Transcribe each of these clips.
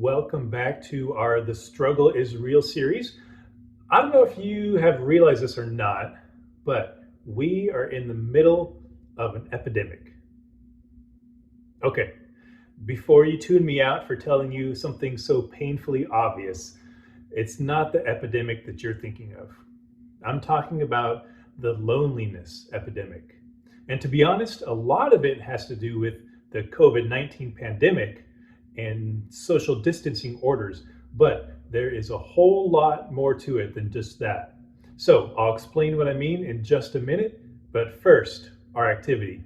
Welcome back to our The Struggle is Real series. I don't know if you have realized this or not, but we are in the middle of an epidemic. Okay, before you tune me out for telling you something so painfully obvious, it's not the epidemic that you're thinking of. I'm talking about the loneliness epidemic. And to be honest, a lot of it has to do with the COVID-19 pandemic and social distancing orders, but there is a whole lot more to it than just that. So I'll explain what I mean in just a minute, but first, our activity.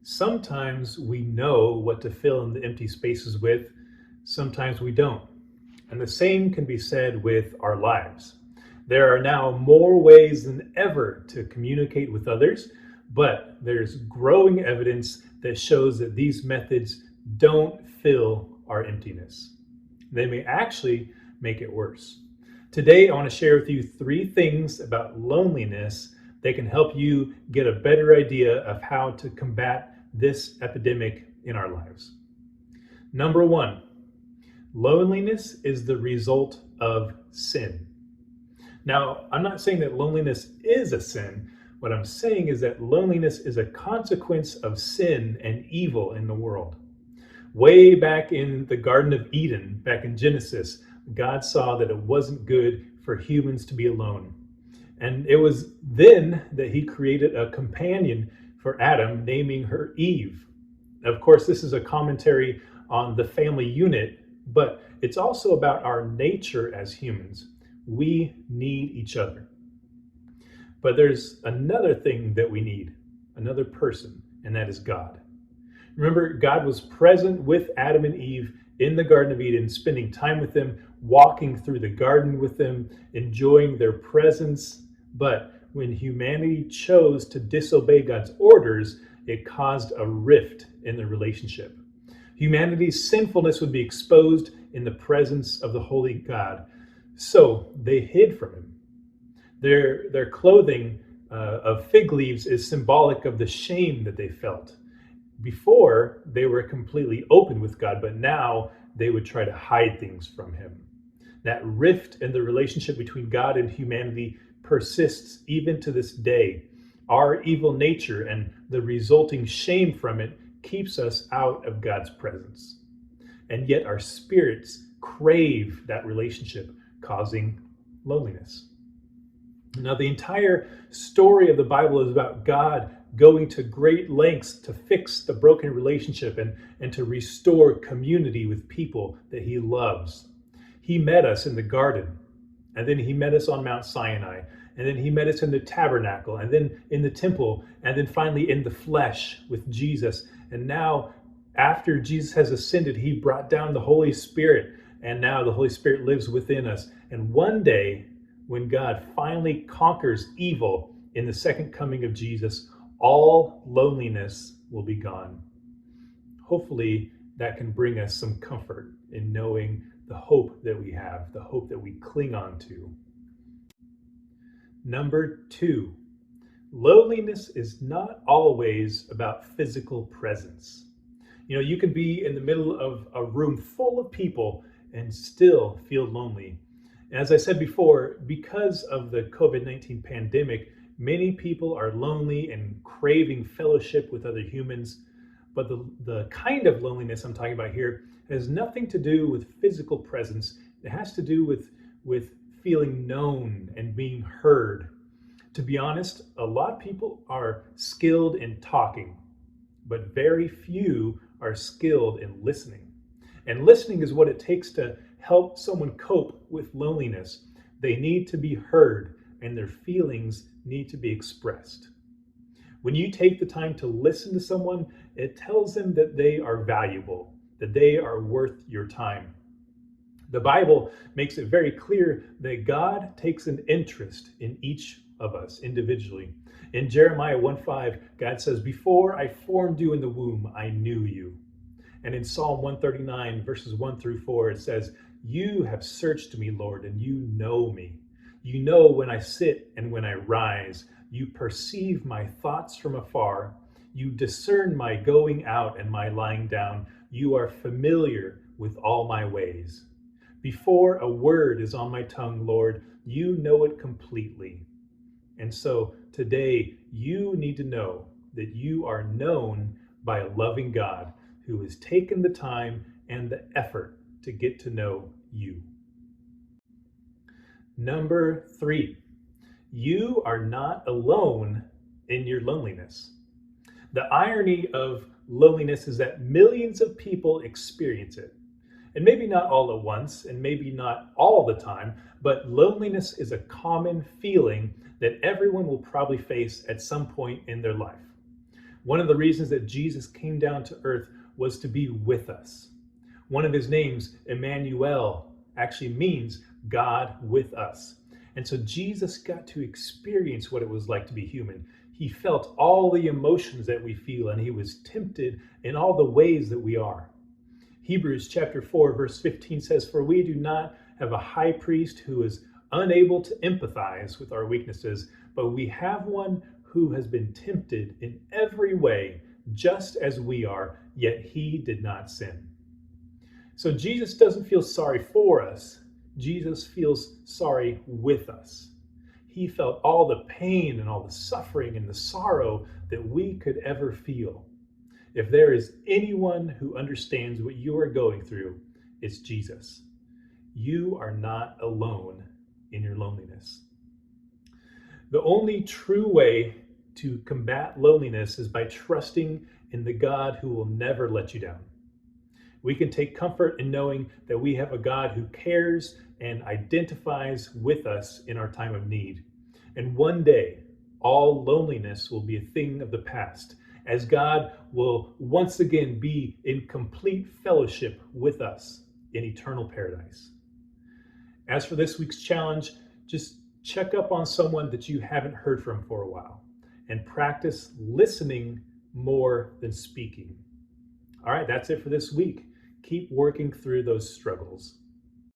Sometimes we know what to fill in the empty spaces with, sometimes we don't. And the same can be said with our lives. There are now more ways than ever to communicate with others, but there's growing evidence that shows that these methods don't fill our emptiness. They may actually make it worse. Today, I want to share with you 3 things about loneliness that can help you get a better idea of how to combat this epidemic in our lives. Number 1, loneliness is the result of sin. Now, I'm not saying that loneliness is a sin. What I'm saying is that loneliness is a consequence of sin and evil in the world. Way back in the Garden of Eden, back in Genesis, God saw that it wasn't good for humans to be alone. And it was then that he created a companion for Adam, naming her Eve. Of course, this is a commentary on the family unit, but it's also about our nature as humans. We need each other. But there's another thing that we need, another person, and that is God. Remember, God was present with Adam and Eve in the Garden of Eden, spending time with them, walking through the garden with them, enjoying their presence. But when humanity chose to disobey God's orders, it caused a rift in the relationship. Humanity's sinfulness would be exposed in the presence of the holy God. So they hid from him. Their clothing of fig leaves is symbolic of the shame that they felt. Before, they were completely open with God, but now they would try to hide things from him. That rift in the relationship between God and humanity persists even to this day. Our evil nature and the resulting shame from it keeps us out of God's presence. And yet our spirits crave that relationship, causing loneliness. Now, the entire story of the Bible is about God going to great lengths to fix the broken relationship and to restore community with people that he loves. He met us in the garden, and then he met us on Mount Sinai, and then he met us in the tabernacle, and then in the temple, and then finally in the flesh with Jesus. And now, after Jesus has ascended, he brought down the Holy Spirit, and now the Holy Spirit lives within us. And one day, when God finally conquers evil in the second coming of Jesus, all loneliness will be gone. Hopefully, that can bring us some comfort in knowing the hope that we have, the hope that we cling on to. Number 2, loneliness is not always about physical presence. You can be in the middle of a room full of people and still feel lonely. As I said before, because of the COVID-19 pandemic, Many people are lonely and craving fellowship with other humans, but the kind of loneliness I'm talking about here has nothing to do with physical presence. It has to do with feeling known and being heard. To be honest, a lot of people are skilled in talking, but very few are skilled in listening. And listening is what it takes to help someone cope with loneliness. They need to be heard, and their feelings need to be expressed. When you take the time to listen to someone, it tells them that they are valuable, that they are worth your time. The Bible makes it very clear that God takes an interest in each of us individually. In Jeremiah 1:5, God says, "Before I formed you in the womb, I knew you." And in Psalm 139, verses 1 through 4, it says, "You have searched me, Lord, and you know me. You know when I sit and when I rise. You perceive my thoughts from afar. You discern my going out and my lying down. You are familiar with all my ways. Before a word is on my tongue, Lord, you know it completely." And so today, you need to know that you are known by a loving God who has taken the time and the effort to get to know you. Number 3, you are not alone in your loneliness. The irony of loneliness is that millions of people experience it. And maybe not all at once, and maybe not all the time, but loneliness is a common feeling that everyone will probably face at some point in their life. One of the reasons that Jesus came down to earth was to be with us. One of his names, Emmanuel, actually means God with us. And so Jesus got to experience what it was like to be human. He felt all the emotions that we feel, and he was tempted in all the ways that we are. Hebrews chapter 4, verse 15 says, "For we do not have a high priest who is unable to empathize with our weaknesses, but we have one who has been tempted in every way, just as we are, yet he did not sin." So Jesus doesn't feel sorry for us. Jesus feels sorry with us. He felt all the pain and all the suffering and the sorrow that we could ever feel. If there is anyone who understands what you are going through, it's Jesus. You are not alone in your loneliness. The only true way to combat loneliness is by trusting in the God who will never let you down. We can take comfort in knowing that we have a God who cares and identifies with us in our time of need. And one day, all loneliness will be a thing of the past, as God will once again be in complete fellowship with us in eternal paradise. As for this week's challenge, just check up on someone that you haven't heard from for a while and practice listening more than speaking. All right, that's it for this week. Keep working through those struggles.